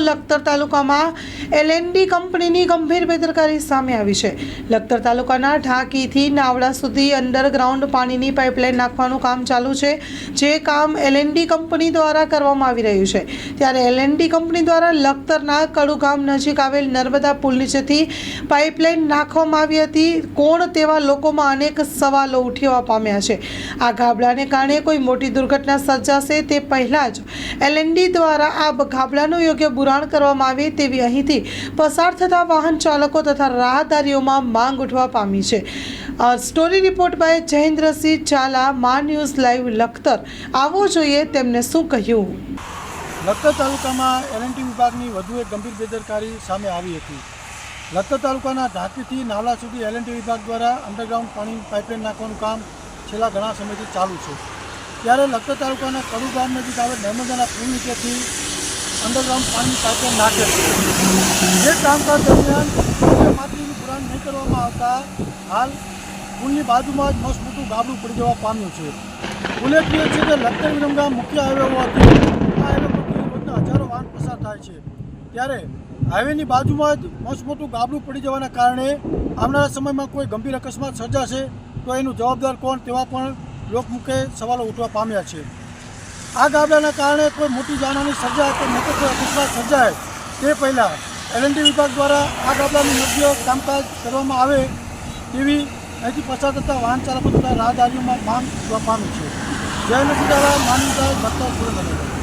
લખતર તાલુકામાં એલએનડી કંપનીની ગંભીર બેદરકારી સામે આવી છે। લખતર તાલુકાના ઢાંકીથી નાવડા સુધી અંડરગ્રાઉન્ડ પાણીની પાઇપલાઇન નાખવાનું કામ ચાલુ છે, જે કામ એલએનડી કંપની દ્વારા કરવામાં આવી રહ્યું છે। ત્યારે એલએનડી કંપની દ્વારા લખતરના કડુ ગામ નજીક આવેલ નર્મદા પુલ નીચેથી પાઇપલાઇન નાખવામાં આવી હતી। કોણ તેવા લોકોમાં અનેક સવાલો ઉઠવા પામ્યા છે। આ ગાબડાને કારણે કોઈ મોટી દુર્ઘટના સર્જાશે તે પહેલાં જ એલએનડી દ્વારા આ ગાબડાનું યોગ્ય બુરાણ કરવામાં આવે તેવી અહીંથી પસાર થતા વાહન ચાલકો તથા રાહદારીઓમાં માંગ ઉઠવા પામી છે। Story report by Jayendrasinh Zala, Maa news live Lakhtar. આવો જોઈએ તેમને શું કહ્યું। લખતર તાલુકામાં એલએનટી વિભાગની વધુ એક ગંભીર બેદરકારી સામે આવી હતી। લખતર તાલુકાના ઢાંકીથી નાવડા સુધી એલએનટી વિભાગ દ્વારા અંડરગ્રાઉન્ડ પાણી પાઇપલાઇન નાખવાનું કામ છેલ્લા ઘણા સમયથી ચાલુ છે। ત્યારે લખતર તાલુકાના કડુ ગામ નજીક આવેલ નર્મદાના પુલ નીચેથી અંડરગ્રાઉન્ડ પાણીની પાઇપલાઇન નાખે છે। જે કામકાજ દરમિયાન માટીનું પુરાણ નહીં કરવામાં આવતા હાલ પુલની બાજુમાં જ મસ્ત મોટું ગાબડું પડી જવા પામ્યું છે। ઉલ્લેખનીય છે કે લખતર વિરમગામ મુખ્ય હાઈવે હોવાથી આ હાઈવે પરથી રોજના હજારો વાહન પસાર થાય છે। ત્યારે હાઈવેની બાજુમાં જ મસ્ત મોટું ગાબડું પડી જવાના કારણે આવનારા સમયમાં કોઈ ગંભીર અકસ્માત સર્જાશે તો એનું જવાબદાર કોણ તેવા પણ લોકમુખે સવાલો ઉઠવા પામ્યા છે। આ ગાબડાના કારણે કોઈ મોટી જાનહાની સર્જાય કે મોટો કોઈ અકસ્માત સર્જાય તે પહેલાં એલએનટી વિભાગ દ્વારા આ ગાબડાનું યોગ્ય કામકાજ કરવામાં આવે તેવી અહીંથી પસાર થતા વાહન ચાલકો તથા રાહદારીઓમાં માંગ ઉઠવા પામી છે। જય નસીદારા, માનવીતા, લખતર, સુરેન્દ્રનગર।